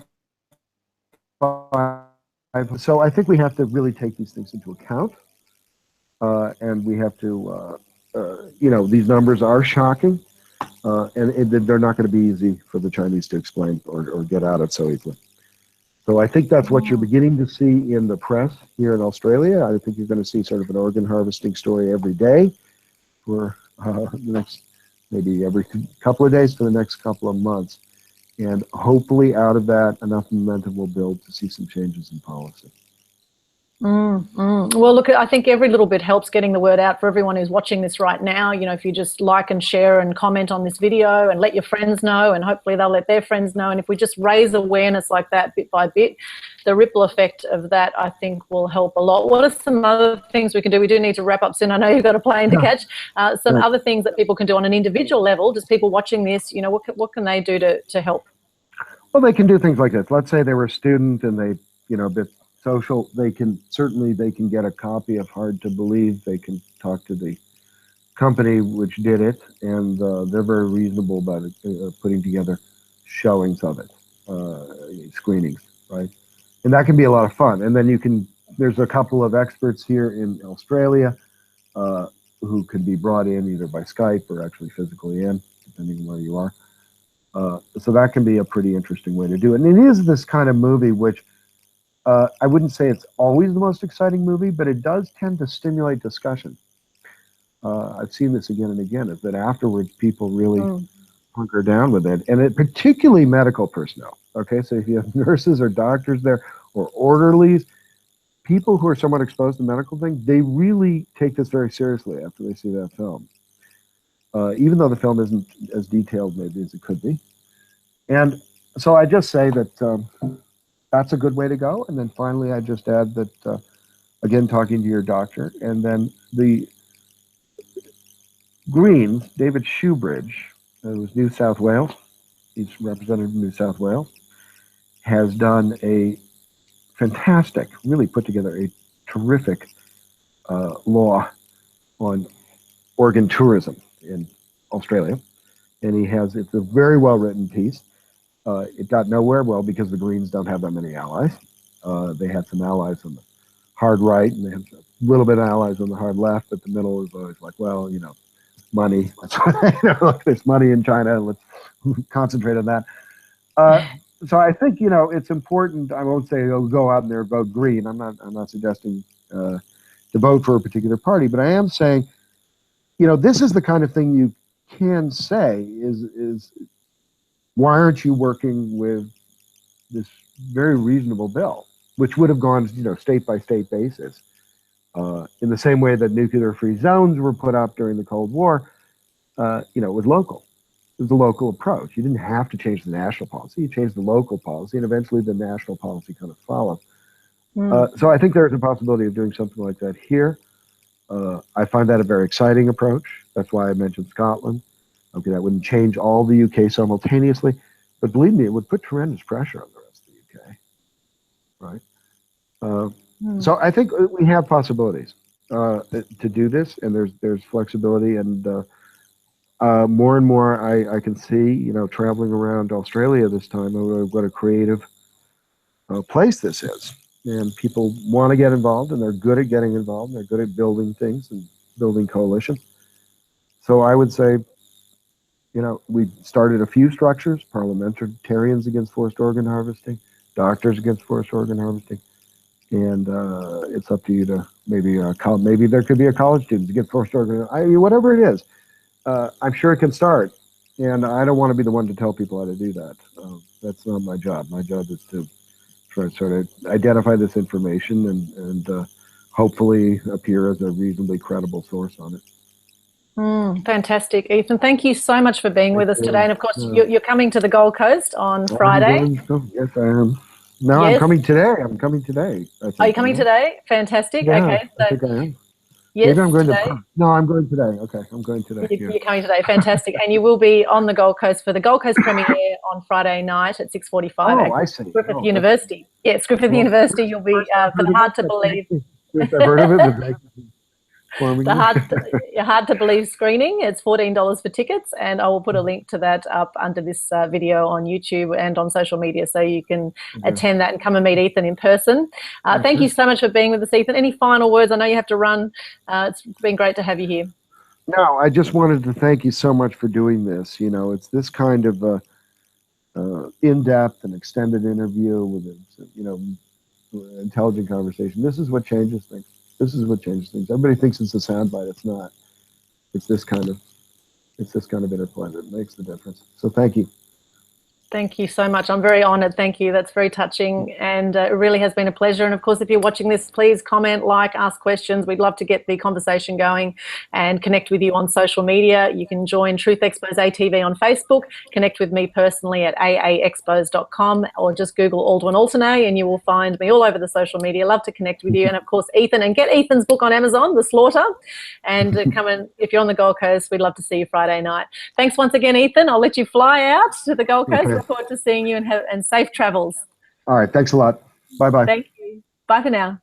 5. So I think we have to really take these things into account. And we have to, you know, these numbers are shocking. And they're not going to be easy for the Chinese to explain or get out of so easily. So I think that's what you're beginning to see in the press here in Australia. I think you're going to see sort of an organ harvesting story every day for the next, maybe every couple of days for the next couple of months. And hopefully out of that, enough momentum will build to see some changes in policy. Well, look, I think every little bit helps getting the word out for everyone who's watching this right now. You know, if you just like and share and comment on this video and let your friends know, and hopefully they'll let their friends know. And if we just raise awareness like that bit by bit, the ripple effect of that, I think, will help a lot. What are some other things we can do? We do need to wrap up soon. I know you've got a plane to catch. Some other things that people can do on an individual level, just people watching this, you know, what can they do to help? Well, they can do things like this. Let's say they were a student and they, you know, a bit social. They can get a copy of Hard to Believe. They can talk to the company which did it, and they're very reasonable about it, putting together showings of it, screenings, right? And that can be a lot of fun. And then there's a couple of experts here in Australia who can be brought in either by Skype or actually physically in, depending on where you are. So that can be a pretty interesting way to do it. And it is this kind of movie which I wouldn't say it's always the most exciting movie, but it does tend to stimulate discussion. I've seen this again and again, is that afterwards people really hunker down with it, and it particularly medical personnel. Okay, so if you have nurses or doctors there or orderlies, people who are somewhat exposed to medical things, they really take this very seriously after they see that film. Even though the film isn't as detailed maybe as it could be. And so I just say that that's a good way to go. And then finally, I just add that, again, talking to your doctor, and then the Greens, David Shoebridge, who's New South Wales, he's representative of New South Wales, has done a fantastic, really put together a terrific law on organ tourism in Australia. And it's a very well-written piece. It got nowhere, well, because the Greens don't have that many allies. They had some allies on the hard right, and they had a little bit of allies on the hard left, but the middle is always like, well, you know, money. There's money in China, let's concentrate on that. So I think, you know, it's important. I won't say go out there and vote Green. I'm not suggesting to vote for a particular party, but I am saying, you know, this is the kind of thing you can say is why aren't you working with this very reasonable bill, which would have gone, you know, state by state basis, in the same way that nuclear-free zones were put up during the Cold War. You know, it was local. It was a local approach. You didn't have to change the national policy. You changed the local policy, and eventually the national policy kind of followed. So I think there's a possibility of doing something like that here. I find that a very exciting approach. That's why I mentioned Scotland. Okay, that wouldn't change all the UK simultaneously, but believe me, it would put tremendous pressure on the rest of the UK, right? So I think we have possibilities to do this, and there's flexibility, and more and more I can see, you know, traveling around Australia this time, what a creative place this is. And people want to get involved, and they're good at getting involved, and they're good at building things and building coalitions. So I would say, you know, we started a few structures: parliamentarians against forced organ harvesting, doctors against forced organ harvesting, and it's up to you to maybe there could be a college student against forced organ. I mean, whatever it is, I'm sure it can start. And I don't want to be the one to tell people how to do that. That's not my job. My job is to try to sort of identify this information and hopefully appear as a reasonably credible source on it. Fantastic, Ethan. Thank you so much for being with us today. And of course, you're coming to the Gold Coast on Friday. Yes, I am. No, yes. I'm coming today. I'm coming today. Are you coming today? Fantastic. Yeah, okay. So, I think I am. Yes, maybe I'm going today. No, I'm going today. Okay, I'm going today. You're coming today. Fantastic. And you will be on the Gold Coast for the Gold Coast premiere on Friday night at 6:45 at I see. Griffith University. Yes, Griffith University. You'll be for the Hard to Believe. Yes, I've heard of it. The hard to believe screening. It's $14 for tickets, and I will put a link to that up under this video on YouTube and on social media, so you can attend that and come and meet Ethan in person. Thank you so much for being with us, Ethan. Any final words? I know you have to run. It's been great to have you here. No, I just wanted to thank you so much for doing this. You know, it's this kind of in-depth and extended interview with intelligent conversation. This is what changes things. This is what changes things. Everybody thinks it's a soundbite. It's not. It's this kind of interplay that makes the difference. So thank you. Thank you so much. I'm very honoured. Thank you. That's very touching, and it really has been a pleasure. And of course, if you're watching this, please comment, like, ask questions. We'd love to get the conversation going and connect with you on social media. You can join Truth Xpose TV on Facebook, connect with me personally at aaxpose.com, or just Google Aldwyn Altuney and you will find me all over the social media. Love to connect with you. And of course, Ethan, and get Ethan's book on Amazon, The Slaughter, and come and, if you're on the Gold Coast, we'd love to see you Friday night. Thanks once again, Ethan. I'll let you fly out to the Gold Coast. Okay. Look forward to seeing you, and safe travels. All right. Thanks a lot. Bye-bye. Thank you. Bye for now.